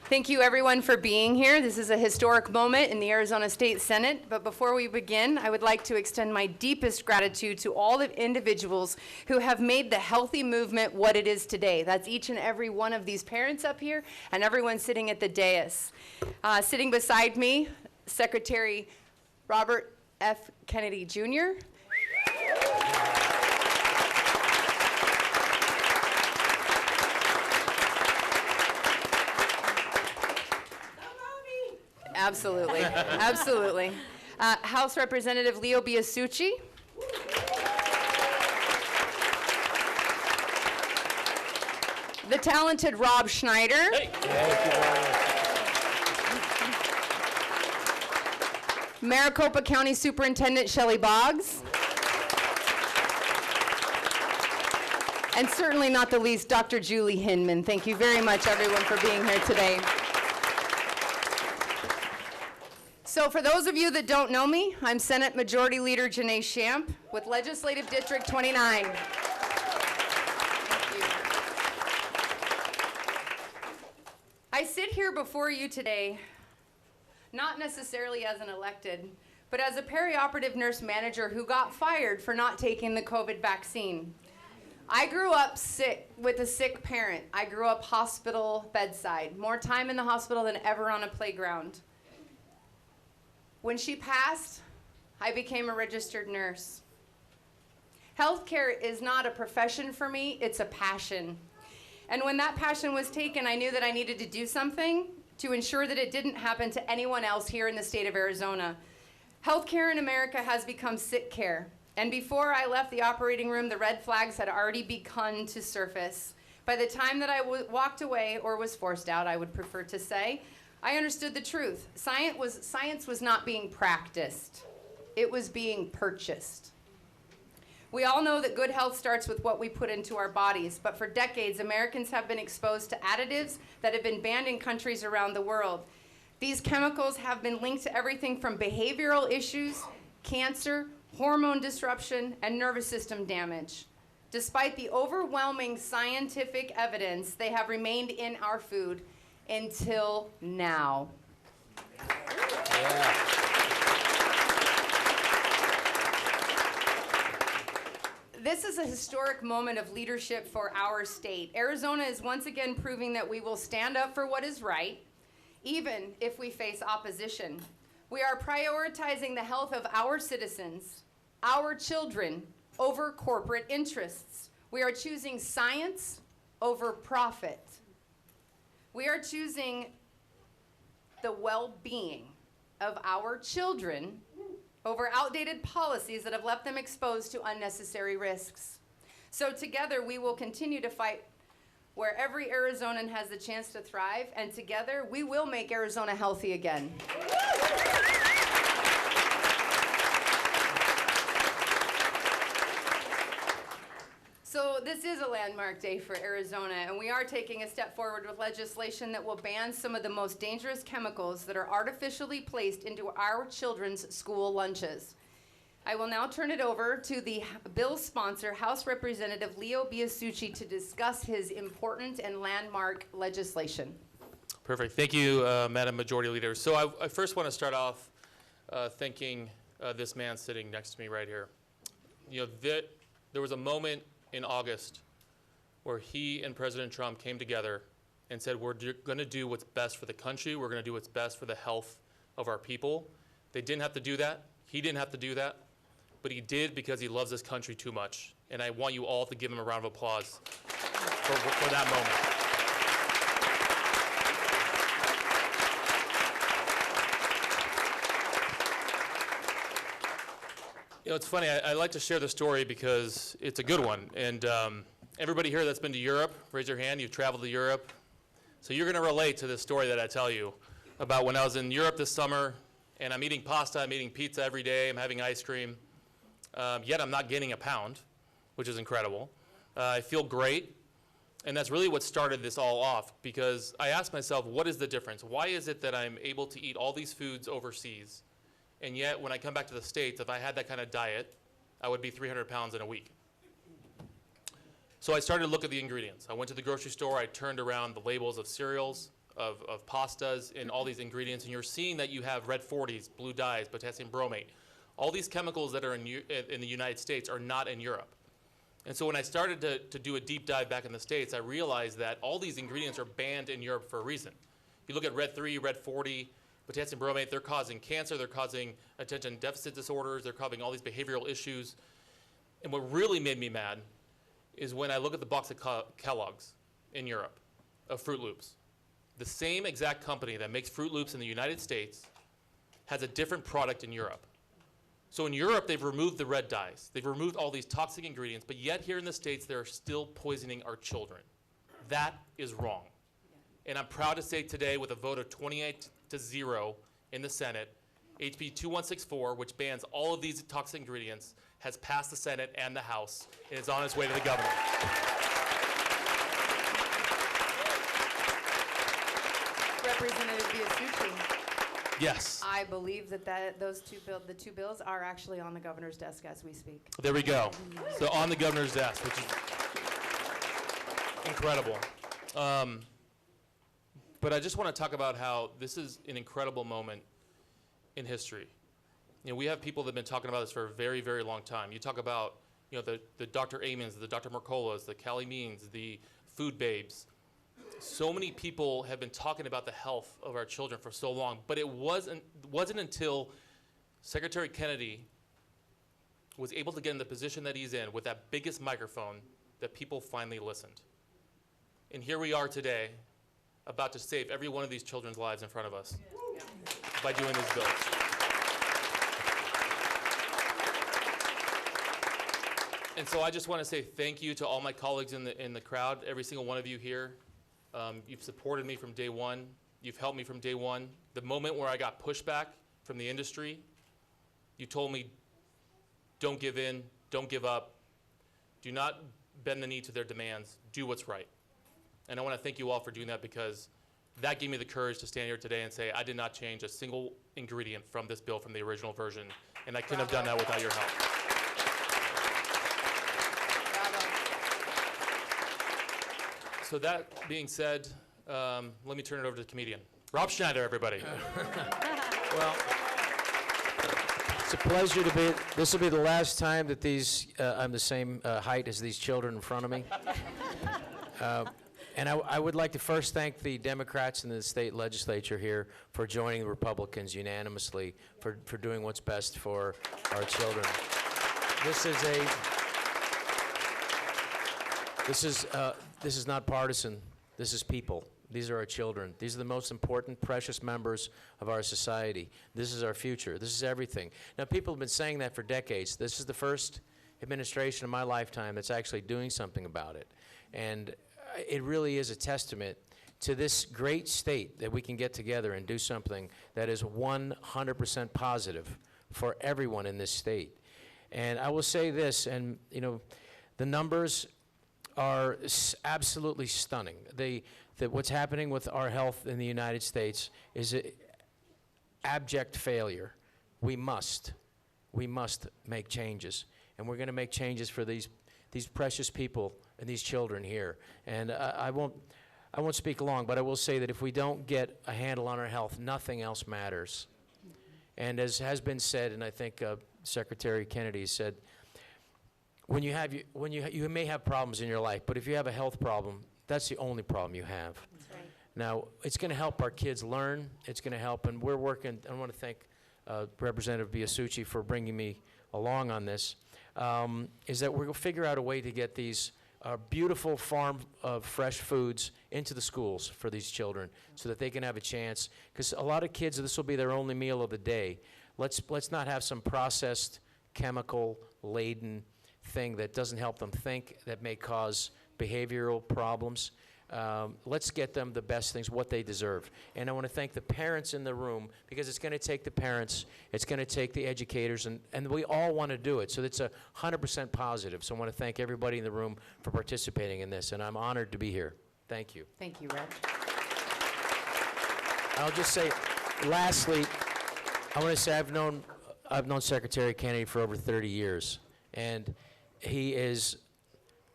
Thank you everyone for being here. This is a historic moment in the Arizona State Senate, but before we begin, I would like to extend my deepest gratitude to all the individuals who have made the healthy movement what it is today. That's each and every one of these parents up here and everyone sitting at the dais. Sitting beside me, Secretary Robert F. Kennedy Jr., Absolutely, absolutely. House Representative Leo Biasucci. The talented Rob Schneider. Hey. Maricopa County Superintendent Shelley Boggs. And certainly not the least, Dr. Julie Hinman. Thank you very much, everyone, for being here today. So for those of you that don't know me, I'm Senate Majority Leader Janae Shamp with Legislative District 29. Thank you. I sit here before you today, not necessarily as an elected, but as a perioperative nurse manager who got fired for not taking the COVID vaccine. I grew up sick with a sick parent. I grew up hospital bedside, more time in the hospital than ever on a playground. When she passed, I became a registered nurse. Healthcare is not a profession for me, it's a passion. And when that passion was taken, I knew that I needed to do something to ensure that it didn't happen to anyone else here in the state of Arizona. Healthcare in America has become sick care. And before I left the operating room, the red flags had already begun to surface. By the time that I walked away, or was forced out, I would prefer to say, I understood the truth. Science was not being practiced. It was being purchased. We all know that good health starts with what we put into our bodies, but for decades, Americans have been exposed to additives that have been banned in countries around the world. These chemicals have been linked to everything from behavioral issues, cancer, hormone disruption, and nervous system damage. Despite the overwhelming scientific evidence, they have remained in our food until now. Yeah. This is a historic moment of leadership for our state. Arizona is once again proving that we will stand up for what is right, even if we face opposition. We are prioritizing the health of our citizens, our children, over corporate interests. We are choosing science over profit. We are choosing the well-being of our children over outdated policies that have left them exposed to unnecessary risks. So together we will continue to fight where every Arizonan has the chance to thrive, and together we will make Arizona healthy again. So this is a landmark day for Arizona, and we are taking a step forward with legislation that will ban some of the most dangerous chemicals that are artificially placed into our children's school lunches. I will now turn it over to the bill sponsor, House Representative Leo Biasucci, to discuss his important and landmark legislation. Perfect. Thank you, Madam Majority Leader. So I first want to start off thanking this man sitting next to me right here. You know, there was a moment in August where he and President Trump came together and said, we're going to do what's best for the country. We're going to do what's best for the health of our people. They didn't have to do that. He didn't have to do that. But he did because he loves this country too much. And I want you all to give him a round of applause for that moment. You know, it's funny, I like to share the story because it's a good one. And everybody here that's been to Europe, raise your hand, you've traveled to Europe. So you're gonna relate to this story that I tell you about when I was in Europe this summer, and I'm eating pasta, I'm eating pizza every day, I'm having ice cream, yet I'm not gaining a pound, which is incredible. I feel great, and that's really what started this all off, because I asked myself, what is the difference? Why is it that I'm able to eat all these foods overseas, and yet when I come back to the States, if I had that kind of diet, I would be 300 pounds in a week? So I started to look at the ingredients. I went to the grocery store, I turned around the labels of cereals, of pastas and all these ingredients, and you're seeing that you have red 40s, blue dyes, potassium bromate. All these chemicals that are in the United States are not in Europe. And so when I started to do a deep dive back in the States, I realized that all these ingredients are banned in Europe for a reason. You look at red 3, red 40, potassium bromate, they're causing cancer, they're causing attention deficit disorders, they're causing all these behavioral issues. And what really made me mad is when I look at the box of Kellogg's in Europe, of Fruit Loops. The same exact company that makes Fruit Loops in the United States has a different product in Europe. So in Europe, they've removed the red dyes. They've removed all these toxic ingredients, but yet here in the States, they're still poisoning our children. That is wrong. And I'm proud to say today, with a vote of 28-0 in the Senate, HB 2164, which bans all of these toxic ingredients, has passed the Senate and the House, and is on its way to the governor. Representative Biasucci, Yes. I believe that the two bills are actually on the governor's desk as we speak. There we go. So on the governor's desk, which is incredible. But I just want to talk about how this is an incredible moment in history. You know, we have people that have been talking about this for a very, very long time. You talk about, you know, the Dr. Amons, the Dr. Mercolas, the Callie Means, the food babes. So many people have been talking about the health of our children for so long, but it wasn't until Secretary Kennedy was able to get in the position that he's in with that biggest microphone that people finally listened. And here we are today, about to save every one of these children's lives in front of us by doing these bills. And so I just want to say thank you to all my colleagues in the crowd, every single one of you here. You've supported me from day one. You've helped me from day one. The moment where I got pushback from the industry, you told me, don't give in, don't give up, do not bend the knee to their demands, do what's right. And I want to thank you all for doing that, because that gave me the courage to stand here today and say I did not change a single ingredient from this bill from the original version, and I couldn't have done that without your help. So that being said, let me turn it over to the comedian. Rob Schneider, everybody. Well, it's a pleasure to be, this will be the last time that I'm the same height as these children in front of me. And I would like to first thank the Democrats in the state legislature here for joining the Republicans unanimously for doing what's best for our children. This is not partisan. This is people. These are our children. These are the most important, precious members of our society. This is our future. This is everything. Now, people have been saying that for decades. This is the first administration in my lifetime that's actually doing something about it. And it really is a testament to this great state that we can get together and do something that is 100% positive for everyone in this state. And I will say this, and you know, the numbers are absolutely stunning. What's happening with our health in the United States is abject failure. We must make changes, and we're going to make changes for these precious people and these children here. And I won't speak long, but I will say that if we don't get a handle on our health, nothing else matters. And as has been said, and I think Secretary Kennedy said, you may have problems in your life, but if you have a health problem, that's the only problem you have. That's right. Now, it's going to help our kids learn. It's going to help, and we're working. I want to thank Representative Biasucci for bringing me along on this. Is that we're going to figure out a way to get these beautiful farm fresh foods into the schools for these children, so that they can have a chance. Because a lot of kids, this will be their only meal of the day. Let's not have some processed, chemical-laden thing that doesn't help them think, that may cause behavioral problems. Let's get them the best things, what they deserve. And I want to thank the parents in the room, because it's going to take the parents, it's going to take the educators, and we all want to do it. So it's 100% positive. So I want to thank everybody in the room for participating in this, and I'm honored to be here. Thank you. Thank you, Reg. I'll just say, lastly, I want to say I've known Secretary Kennedy for over 30 years, and he is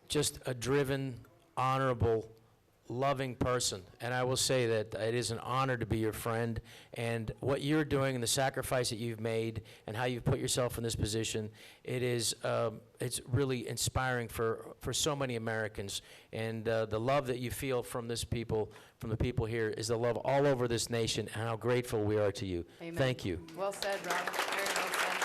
just a driven, honorable, loving person, and I will say that it is an honor to be your friend, and what you're doing and the sacrifice that you've made and how you've put yourself in this position, it's really inspiring for so many Americans, and the love that you feel from the people here is the love all over this nation, and how grateful we are to you. Amen. Thank you. Well said, Rob. Very well said.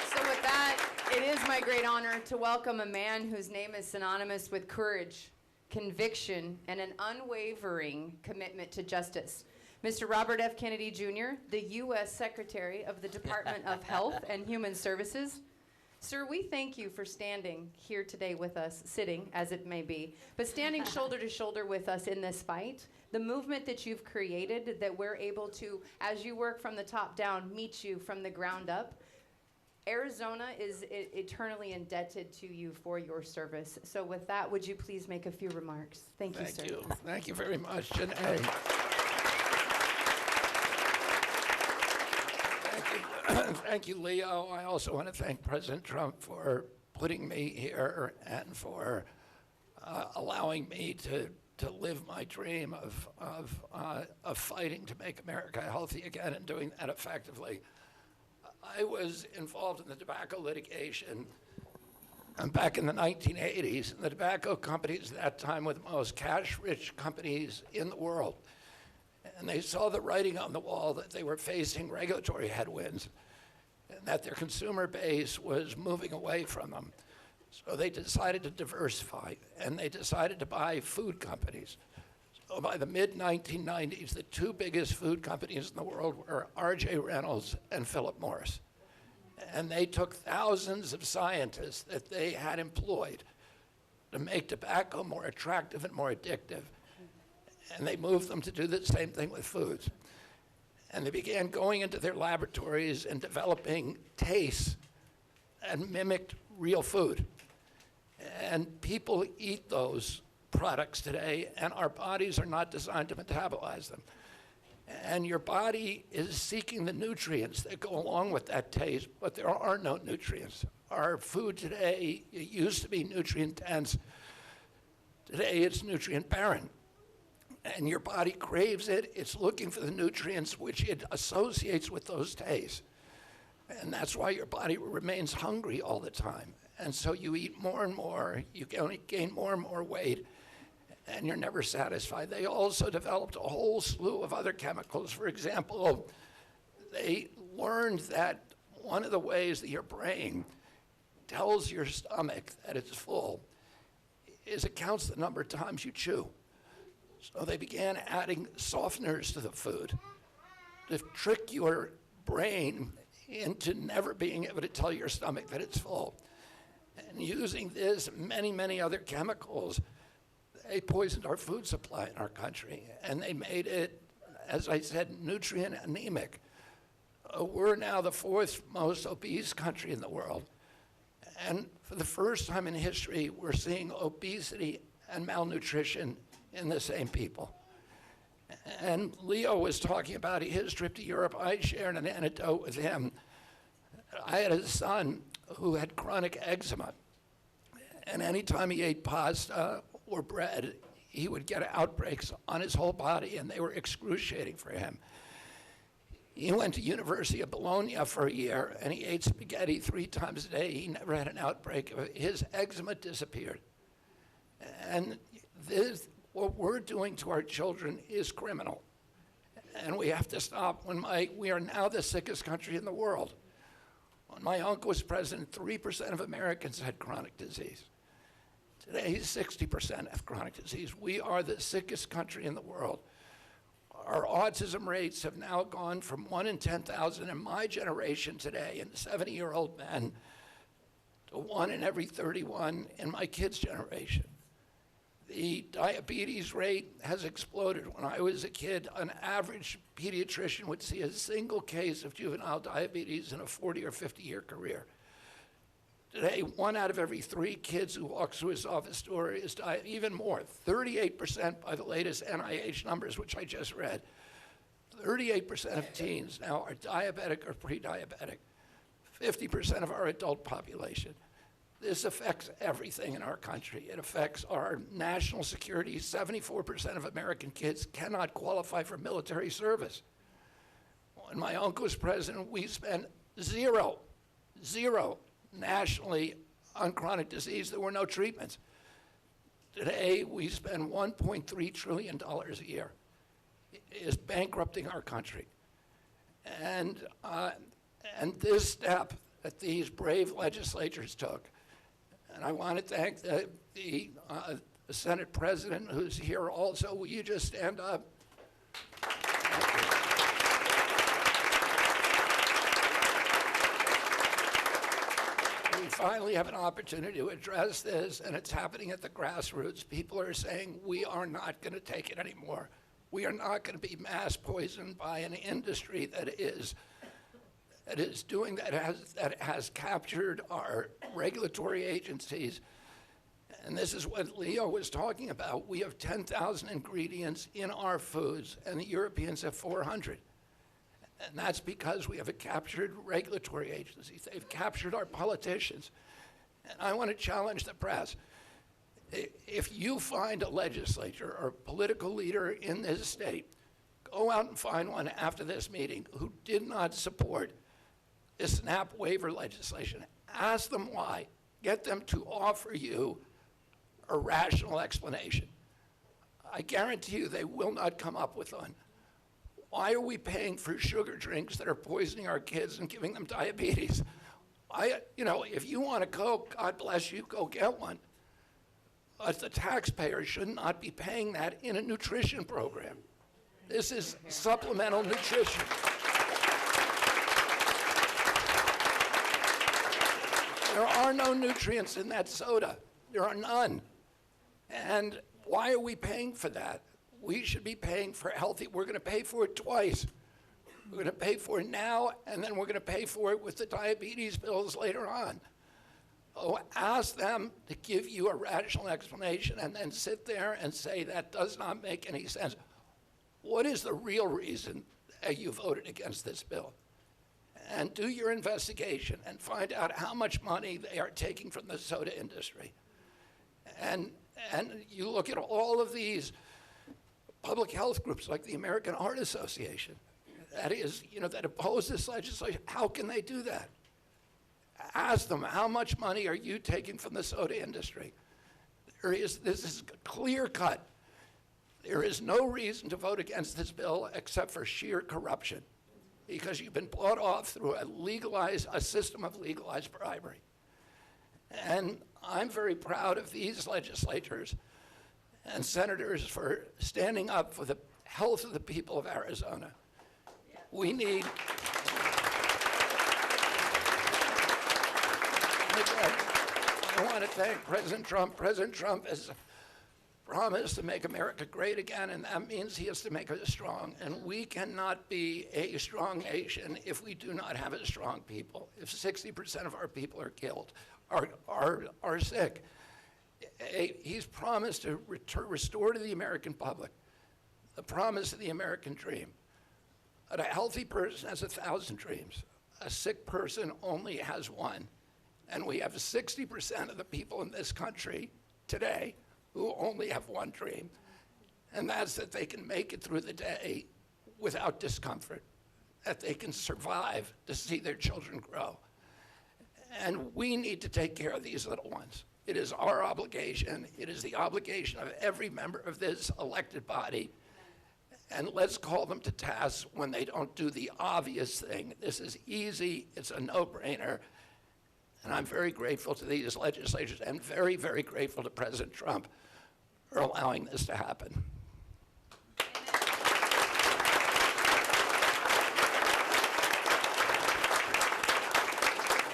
So with that, it is my great honor to welcome a man whose name is synonymous with courage, conviction, and an unwavering commitment to justice. Mr. Robert F. Kennedy Jr., the U.S. Secretary of the Department of Health and Human Services. Sir, we thank you for standing here today with us, sitting as it may be, but standing shoulder to shoulder with us in this fight. The movement that you've created, that we're able to, as you work from the top down, meet you from the ground up. Arizona is eternally indebted to you for your service. So with that, would you please make a few remarks? Thank you, sir. Thank you. Thank you very much, Janae. Thank you, Leo. I also want to thank President Trump for putting me here and for allowing me to live my dream of fighting to make America healthy again and doing that effectively. I was involved in the tobacco litigation back in the 1980s, and the tobacco companies at that time were the most cash-rich companies in the world. And they saw the writing on the wall that they were facing regulatory headwinds and that their consumer base was moving away from them. So they decided to diversify, and they decided to buy food companies. So by the mid-1990s, the two biggest food companies in the world were R.J. Reynolds and Philip Morris. And they took thousands of scientists that they had employed to make tobacco more attractive and more addictive. And they moved them to do the same thing with foods. And they began going into their laboratories and developing tastes and mimicked real food. And people eat those products today, and our bodies are not designed to metabolize them. And your body is seeking the nutrients that go along with that taste, but there are no nutrients. Our food today, it used to be nutrient dense. Today it's nutrient barren. And your body craves it. It's looking for the nutrients which it associates with those tastes. And that's why your body remains hungry all the time. And so you eat more and more, you gain more and more weight, and you're never satisfied. They also developed a whole slew of other chemicals. For example, they learned that one of the ways that your brain tells your stomach that it's full is it counts the number of times you chew. So they began adding softeners to the food to trick your brain into never being able to tell your stomach that it's full. And using this and many, many other chemicals, they poisoned our food supply in our country. And they made it, as I said, nutrient anemic. We're now the fourth most obese country in the world. And for the first time in history, we're seeing obesity and malnutrition in the same people. And Leo was talking about his trip to Europe. I shared an anecdote with him. I had a son who had chronic eczema. And anytime he ate pasta or bread, he would get outbreaks on his whole body, and they were excruciating for him. He went to University of Bologna for a year, and he ate spaghetti 3 times a day. He never had an outbreak. His eczema disappeared. And this, what we're doing to our children is criminal. And we have to stop. We are now the sickest country in the world. When my uncle was president, 3% of Americans had chronic disease. Today, 60% have chronic disease. We are the sickest country in the world. Our autism rates have now gone from 1 in 10,000 in my generation today, in 70-year-old men, to 1 in every 31 in my kids' generation. The diabetes rate has exploded. When I was a kid, an average pediatrician would see a single case of juvenile diabetes in a 40 or 50-year career. Today, 1 out of every 3 kids who walks through his office door is even more, 38% by the latest NIH numbers, which I just read. 38% of teens now are diabetic or pre-diabetic, 50% of our adult population. This affects everything in our country. It affects our national security. 74% of American kids cannot qualify for military service. When my uncle was president, we spent zero nationally on chronic disease. There were no treatments. Today, we spend $1.3 trillion a year. It is bankrupting our country. And this step that these brave legislators took, and I want to thank the Senate President who's here also. Will you just stand up? We finally have an opportunity to address this, and it's happening at the grassroots. People are saying, we are not going to take it anymore. We are not going to be mass poisoned by an industry that has captured our regulatory agencies. And this is what Leo was talking about. We have 10,000 ingredients in our foods, and the Europeans have 400. And that's because we have a captured regulatory agencies. They've captured our politicians. And I want to challenge the press. If you find a legislator or political leader in this state, go out and find one after this meeting who did not support the SNAP waiver legislation. Ask them why. Get them to offer you a rational explanation. I guarantee you they will not come up with one. Why are we paying for sugar drinks that are poisoning our kids and giving them diabetes? If you want a Coke, God bless you, go get one. But the taxpayer should not be paying that in a nutrition program. This is supplemental nutrition. There are no nutrients in that soda. There are none. And why are we paying for that? We should be paying for healthy. We're going to pay for it twice. We're going to pay for it now, and then we're going to pay for it with the diabetes bills later on. Oh, ask them to give you a rational explanation and then sit there and say that does not make any sense. What is the real reason that you voted against this bill? And do your investigation and find out how much money they are taking from the soda industry. And you look at all of these public health groups like the American Heart Association, that oppose this legislation. How can they do that? Ask them, how much money are you taking from the soda industry? This is clear cut. There is no reason to vote against this bill except for sheer corruption, because you've been bought off through a system of legalized bribery. And I'm very proud of these legislators and senators for standing up for the health of the people of Arizona. We need... I want to thank President Trump. President Trump has promised to make America great again, and that means he has to make us strong. And we cannot be a strong nation if we do not have a strong people. If 60% of our people are killed, are sick. He's promised to restore to the American public the promise of the American dream. That a healthy person has 1,000 dreams. A sick person only has one. And we have 60% of the people in this country today who only have one dream, and that's that they can make it through the day without discomfort, that they can survive to see their children grow. And we need to take care of these little ones. It is our obligation. It is the obligation of every member of this elected body. And let's call them to task when they don't do the obvious thing. This is easy. It's a no-brainer. And I'm very grateful to these legislators and very, very grateful to President Trump for allowing this to happen.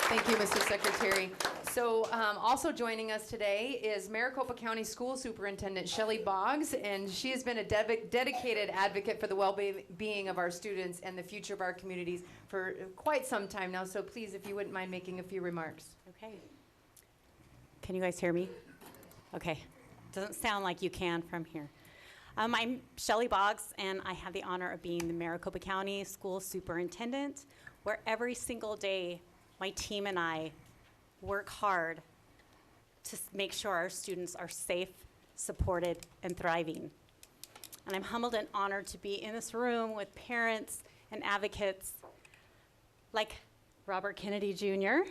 Thank you, Mr. Secretary. So also joining us today is Maricopa County School Superintendent Shelley Boggs, and she has been a dedicated advocate for the well-being of our students and the future of our communities for quite some time now. So please, if you wouldn't mind making a few remarks. Okay. Can you guys hear me? Okay. Doesn't sound like you can from here. I'm Shelley Boggs, and I have the honor of being the Maricopa County School Superintendent, where every single day my team and I work hard to make sure our students are safe, supported, and thriving. And I'm humbled and honored to be in this room with parents and advocates like Robert Kennedy Jr.,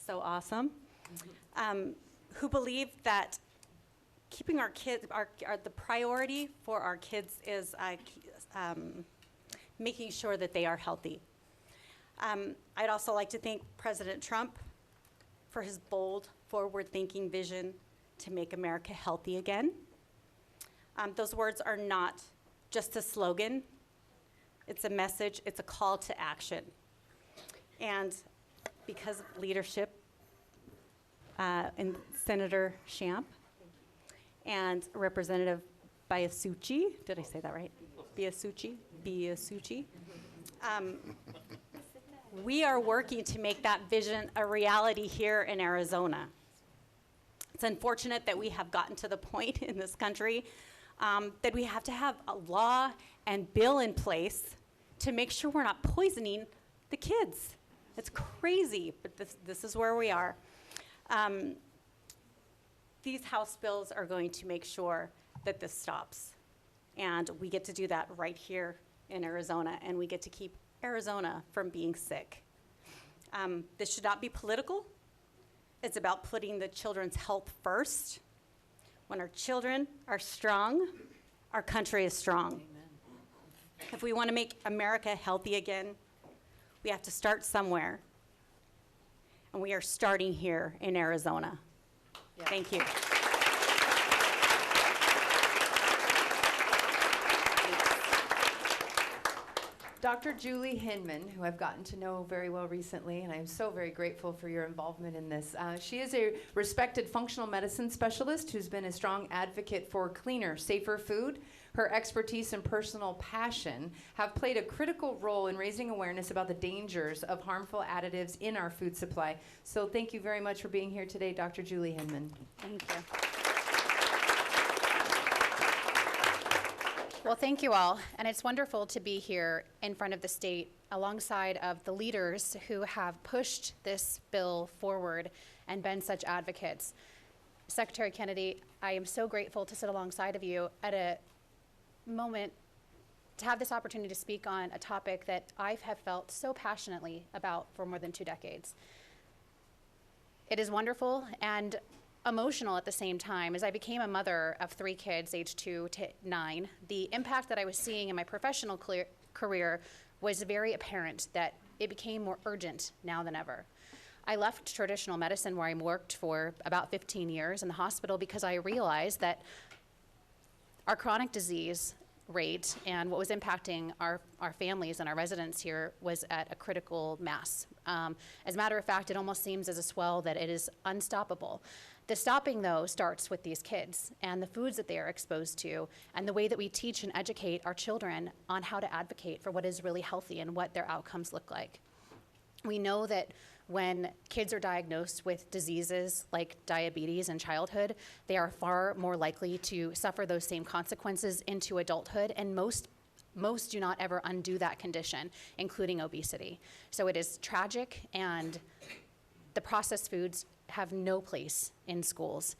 so awesome, who believe that keeping our kids, the priority for our kids is making sure that they are healthy. I'd also like to thank President Trump for his bold, forward-thinking vision to make America healthy again. Those words are not just a slogan. It's a message, it's a call to action. And because of leadership in Senator Champ and Representative Biasucci, did I say that right? Biasucci. We are working to make that vision a reality here in Arizona. It's unfortunate that we have gotten to the point in this country that we have to have a law and bill in place to make sure we're not poisoning the kids. It's crazy, but this is where we are. These House bills are going to make sure that this stops. And we get to do that right here in Arizona, and we get to keep Arizona from being sick. This should not be political. It's about putting the children's health first. When our children are strong, our country is strong. Amen. If we want to make America healthy again, we have to start somewhere. And we are starting here in Arizona. Yeah. Thank you. Dr. Julie Hinman, who I've gotten to know very well recently, and I'm so very grateful for your involvement in this. She is a respected functional medicine specialist who's been a strong advocate for cleaner, safer food. Her expertise and personal passion have played a critical role in raising awareness about the dangers of harmful additives in our food supply. So thank you very much for being here today, Dr. Julie Hinman. Thank you. Well, thank you all, and it's wonderful to be here in front of the state alongside of the leaders who have pushed this bill forward and been such advocates. Secretary Kennedy, I am so grateful to sit alongside of you at a moment to have this opportunity to speak on a topic that I have felt so passionately about for more than 2 decades. It is wonderful and emotional at the same time. As I became a mother of 3 kids, age 2 to 9, the impact that I was seeing in my professional career was very apparent that it became more urgent now than ever. I left traditional medicine where I worked for about 15 years in the hospital because I realized that our chronic disease rate and what was impacting our families and our residents here was at a critical mass. As a matter of fact, it almost seems as a swell that it is unstoppable. The stopping, though, starts with these kids and the foods that they are exposed to and the way that we teach and educate our children on how to advocate for what is really healthy and what their outcomes look like. We know that when kids are diagnosed with diseases like diabetes in childhood, they are far more likely to suffer those same consequences into adulthood, and most do not ever undo that condition, including obesity. So it is tragic, and the processed foods have no place in schools.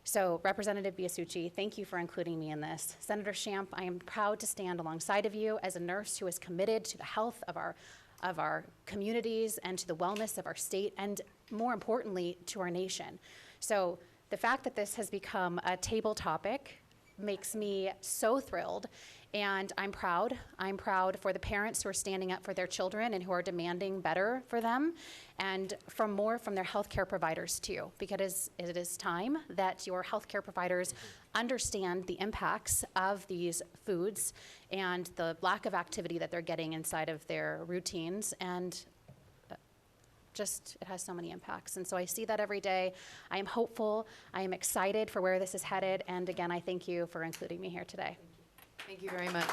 So Representative Biasucci, thank you for including me in this. Senator Champ, I am proud to stand alongside of you as a nurse who is committed to the health of our communities and to the wellness of our state, and more importantly, to our nation. So the fact that this has become a table topic makes me so thrilled, and I'm proud. I'm proud for the parents who are standing up for their children and who are demanding better for them, and from their healthcare providers too, because it is time that your healthcare providers understand the impacts of these foods and the lack of activity that they're getting inside of their routines, and it has so many impacts. And so I see that every day. I am hopeful. I am excited for where this is headed. And again, I thank you for including me here today. Thank you very much.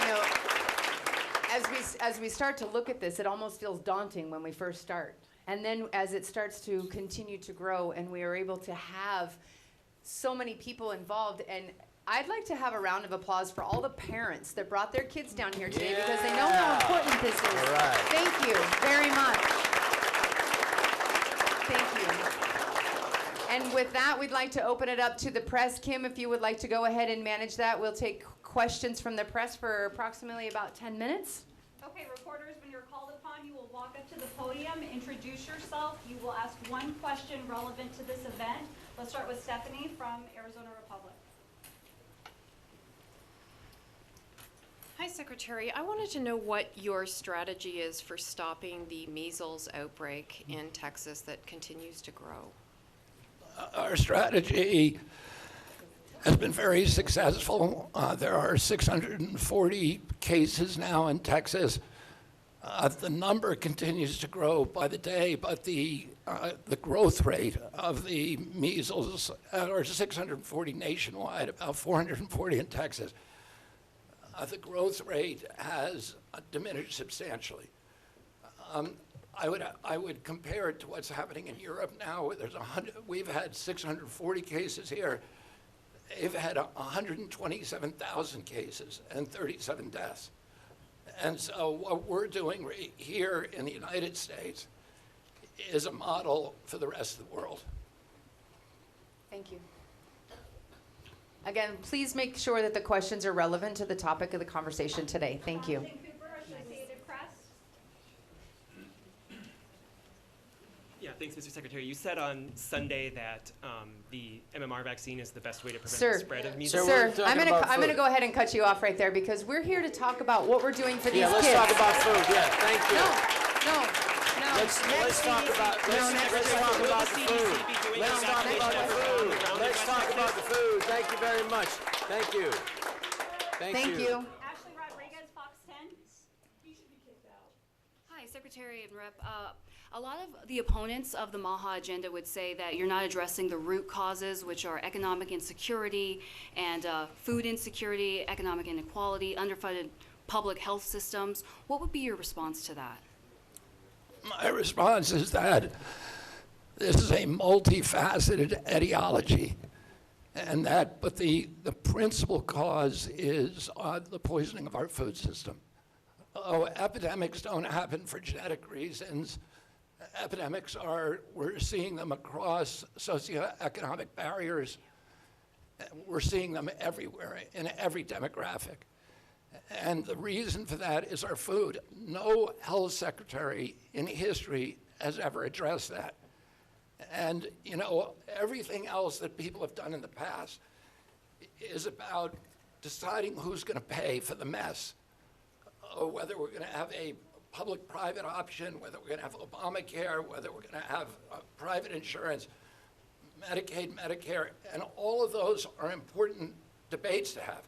You know, as we start to look at this, it almost feels daunting when we first start. And then as it starts to continue to grow and we are able to have so many people involved, and I'd like to have a round of applause for all the parents that brought their kids down here today because they know how important this is. All right. Thank you very much. And with that, we'd like to open it up to the press. Kim, if you would like to go ahead and manage that, we'll take questions from the press for approximately about 10 minutes. Okay, reporters, when you're called upon, you will walk up to the podium, introduce yourself. You will ask one question relevant to this event. Let's start with Stephanie from Arizona Republic. Hi, Secretary. I wanted to know what your strategy is for stopping the measles outbreak in Texas that continues to grow. Our strategy has been very successful. There are 640 cases now in Texas. The number continues to grow by the day, but the growth rate of the measles are 640 nationwide, about 440 in Texas. The growth rate has diminished substantially. I would compare it to what's happening in Europe now. We've had 640 cases here. They've had 127,000 cases and 37 deaths. And so what we're doing here in the United States is a model for the rest of the world. Thank you. Again, please make sure that the questions are relevant to the topic of the conversation today. Thank you. Jonathan Cooper, Associated Press. Yeah, thanks, Mr. Secretary. You said on Sunday that the MMR vaccine is the best way to prevent Sir. the spread of measles. Sir, we're I'm talking about gonna food. go ahead and cut you off right there because we're here to talk about what we're doing for these Yeah, let's kids. talk about food. Yeah, thank you. No. Let's talk about the food. Let's talk about the food. Let's talk about the food. Thank you very much. Thank you. Thank you. Ashley Rodriguez, Fox 10. Hi, Secretary and Rep. A lot of the opponents of the MAHA agenda would say that you're not addressing the root causes, which are economic insecurity and food insecurity, economic inequality, underfunded public health systems. What would be your response to that? My response is that this is a multifaceted etiology, and but the principal cause is the poisoning of our food system. Epidemics don't happen for genetic reasons. Epidemics we're seeing them across socioeconomic barriers. We're seeing them everywhere, in every demographic. And the reason for that is our food. No health secretary in history has ever addressed that. And, everything else that people have done in the past is about deciding who's going to pay for the mess, or whether we're going to have a public-private option, whether we're going to have Obamacare, whether we're going to have private insurance, Medicaid, Medicare, and all of those are important debates to have.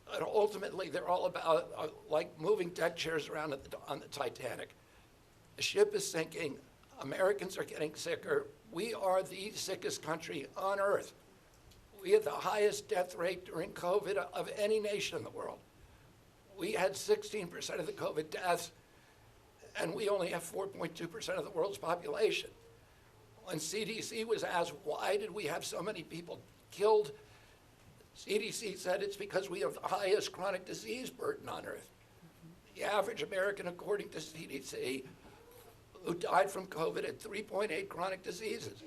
But ultimately, they're all about like moving deck chairs around on the Titanic. The ship is sinking. Americans are getting sicker. We are the sickest country on earth. We had the highest death rate during COVID of any nation in the world. We had 16% of the COVID deaths, and we only have 4.2% of the world's population. When CDC was asked, why did we have so many people killed, CDC said it's because we have the highest chronic disease burden on earth. The average American, according to CDC, who died from COVID had 3.8 chronic diseases.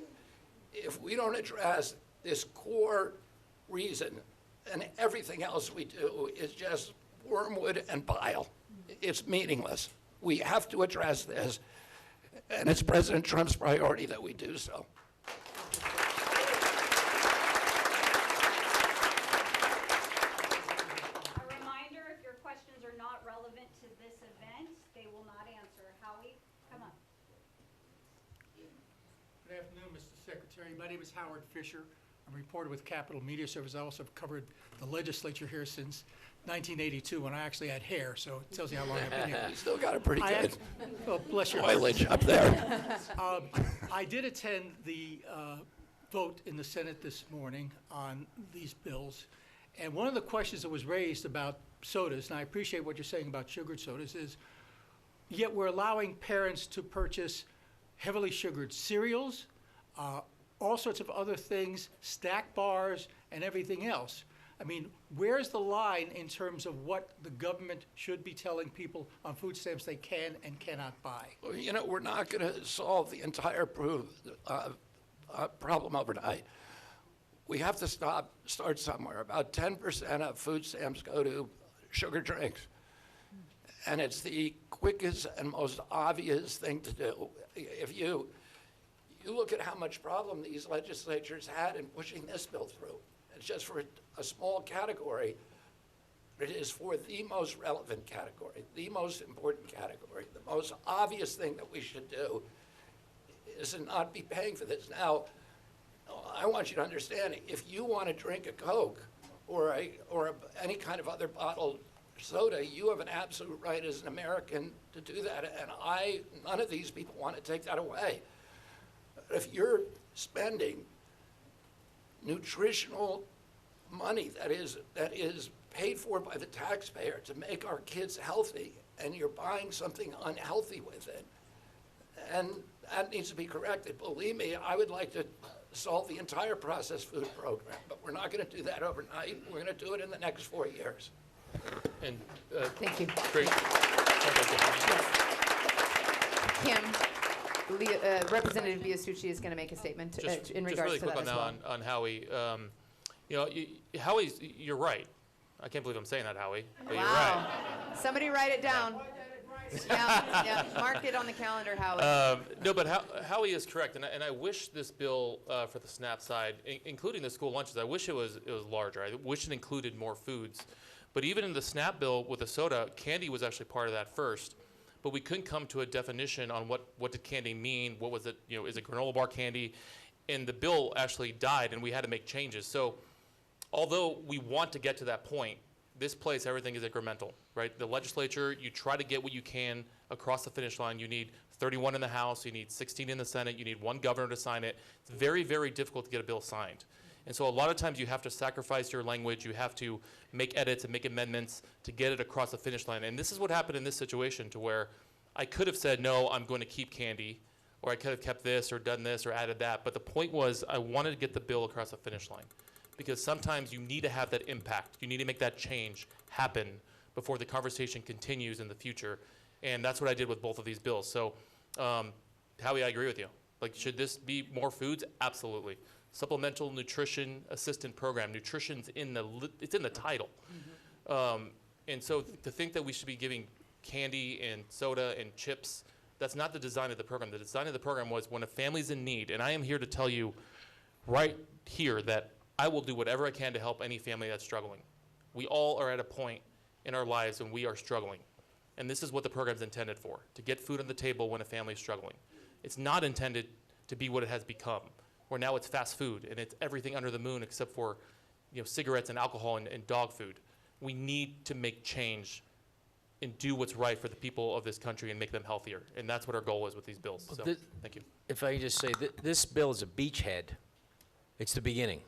If we don't address this core reason, then everything else we do is just wormwood and bile. It's meaningless. We have to address this, and it's President Trump's priority that we do so. A reminder, if your questions are not relevant to this event, they will not answer. Howie, come on. Good afternoon, Mr. Secretary. My name is Howard Fisher. I'm a reporter with Capitol Media Service. I also have covered the legislature here since 1982 when I actually had hair, so it tells you how long I've been here. You still got it pretty good. Well, bless your Foliage up there. I did attend the vote in the Senate this morning on these bills, and one of the questions that was raised about sodas, and I appreciate what you're saying about sugared sodas, is yet we're allowing parents to purchase heavily sugared cereals, all sorts of other things, snack bars, and everything else. I mean, where's the line in terms of what the government should be telling people on food stamps they can and cannot buy? Well, we're not going to solve the entire problem overnight. We have to start somewhere. About 10% of food stamps go to sugar drinks. And it's the quickest and most obvious thing to do. If you look at how much problem these legislatures had in pushing this bill through, it's just for a small category. It is for the most relevant category, the most important category. The most obvious thing that we should do is to not be paying for this. Now, I want you to understand, if you want to drink a Coke or any kind of other bottled soda, you have an absolute right as an American to do that, and none of these people want to take that away. But if you're spending nutritional money that is paid for by the taxpayer to make our kids healthy, and you're buying something unhealthy with it, and that needs to be corrected. Believe me, I would like to solve the entire processed food program, but we're not going to do that overnight. We're going to do it in the next 4 years. And Thank you. great. Kim, Representative Biasucci is going to make a statement in regards really to quick that as well. on Howie. Howie's, you're right. I can't believe I'm saying that, Howie, but you're right. Somebody write it down. Yeah, mark it on the calendar, Howie. No, but Howie is correct, and I wish this bill for the SNAP side, including the school lunches, I wish it was larger. I wish it included more foods. But even in the SNAP bill with the soda, candy was actually part of that first. But we couldn't come to a definition on what did candy mean, what was it, is it granola bar candy? And the bill actually died, and we had to make changes. So although we want to get to that point, this place, everything is incremental, right? The legislature, you try to get what you can across the finish line. You need 31 in the House, you need 16 in the Senate, you need one governor to sign it. It's very, very difficult to get a bill signed. And so a lot of times you have to sacrifice your language, you have to make edits and make amendments to get it across the finish line. And this is what happened in this situation, to where I could have said, no, I'm going to keep candy, or I could have kept this or done this or added that. But the point was, I wanted to get the bill across the finish line. Because sometimes you need to have that impact. You need to make that change happen before the conversation continues in the future. And that's what I did with both of these bills. So, Howie, I agree with you. Like, should this be more foods? Absolutely. Supplemental Nutrition Assistant Program. Nutrition's it's in the title. Mm-hmm. And so to think that we should be giving candy and soda and chips, that's not the design of the program. The design of the program was when a family's in need, and I am here to tell you right here that I will do whatever I can to help any family that's struggling. We all are at a point in our lives when we are struggling. And this is what the program's intended for, to get food on the table when a family's struggling. It's not intended to be what it has become, where now it's fast food and it's everything under the moon except for cigarettes and alcohol and dog food. We need to make change and do what's right for the people of this country and make them healthier. And that's what our goal is with these bills. So, thank you. If I could just say, this bill is a beachhead. It's the beginning.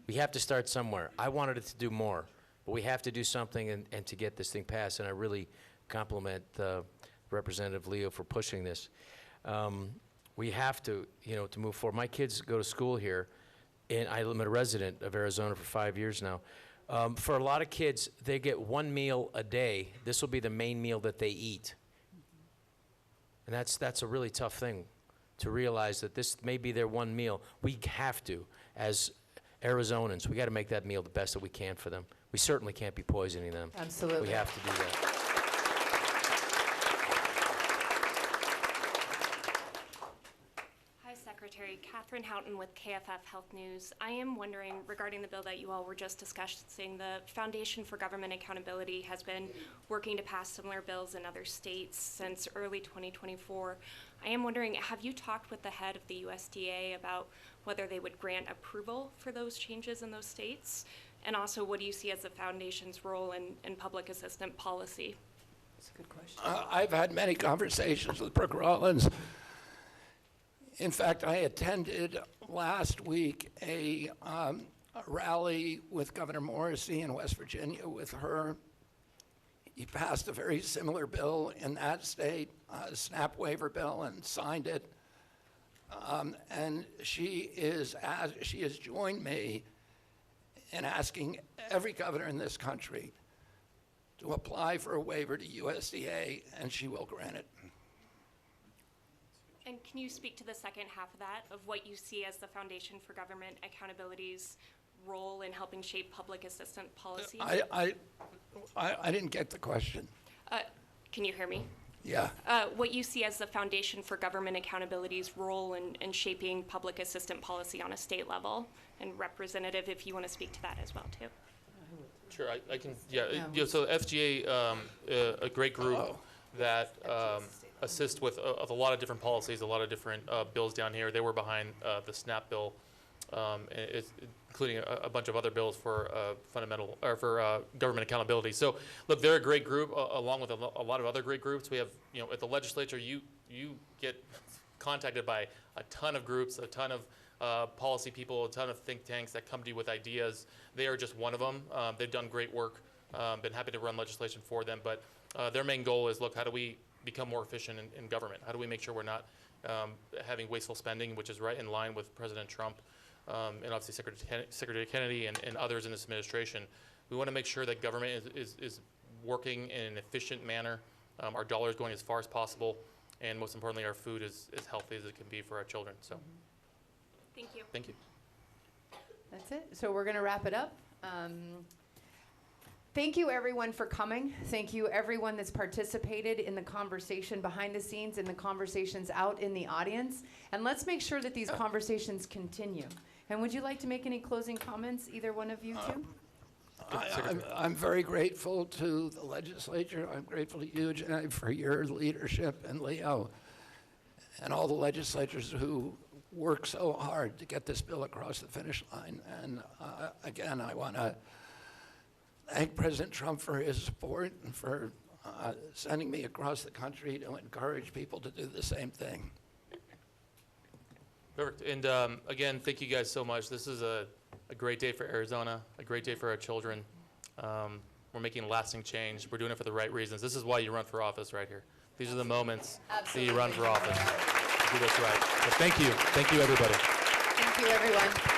We have to start somewhere. I wanted it to do more, but we have to do something and to get this thing passed, and I really compliment Representative Leo for pushing this. We have to, to move forward. My kids go to school here, and I'm a resident of Arizona for 5 years now. For a lot of kids, they get one meal a day. This will be the main meal that they eat. And that's a really tough thing, to realize that this may be their one meal. We have to, as Arizonans, we got to make that meal the best that we can for them. We certainly can't be poisoning them. Absolutely. We have to do that. Hi, Secretary. Catherine Houghton with KFF Health News. I am wondering, regarding the bill that you all were just discussing, the Foundation for Government Accountability has been working to pass similar bills in other states since early 2024. I am wondering, have you talked with the head of the USDA about whether they would grant approval for those changes in those states? And also, what do you see as the Foundation's role in public assistant policy? That's a good question. I've had many conversations with Brooke Rollins. In fact, I attended last week a rally with Governor Morrissey in West Virginia with her. He passed a very similar bill in that state, a SNAP waiver bill, and signed it. And she has joined me in asking every governor in this country to apply for a waiver to USDA, and she will grant it. And can you speak to the second half of that, of what you see as the Foundation for Government Accountability's role in helping shape public assistance policy? I didn't get the question. Can you hear me? Yeah. What you see as the Foundation for Government Accountability's role in shaping public assistance policy on a state level, and Representative, if you want to speak to that as well too. Sure, I can, so FGA, a great group that assist with of a lot of different policies, a lot of different bills down here. They were behind the SNAP bill, including a bunch of other bills for government accountability. So, look, they're a great group, along with a lot of other great groups. We have, at the legislature, you get contacted by a ton of groups, a ton of policy people, a ton of think tanks that come to you with ideas. They are just one of them. They've done great work. Been happy to run legislation for them, but their main goal is, look, how do we become more efficient in government? How do we make sure we're not having wasteful spending, which is right in line with President Trump and obviously Secretary Kennedy and others in this administration. We want to make sure that government is working in an efficient manner, our dollars going as far as possible, and most importantly, our food is as healthy as it can be for our children. So, thank you. Thank you. That's it. So we're going to wrap it up. Thank you, everyone, for coming. Thank you, everyone that's participated in the conversation behind the scenes and the conversations out in the audience. And let's make sure that these conversations continue. And would you like to make any closing comments, either one of you two? I'm very grateful to the legislature. I'm grateful to you, Jenny, for your leadership, and Leo, and all the legislators who work so hard to get this bill across the finish line. And again, I want to thank President Trump for his support and for sending me across the country to encourage people to do the same thing. Perfect. And again, thank you guys so much. This is a great day for Arizona, a great day for our children. We're making lasting change. We're doing it for the right reasons. This is why you run for office right here. These are the moments that you run for office. Do this right. So thank you. Thank you, everybody. Thank you, everyone.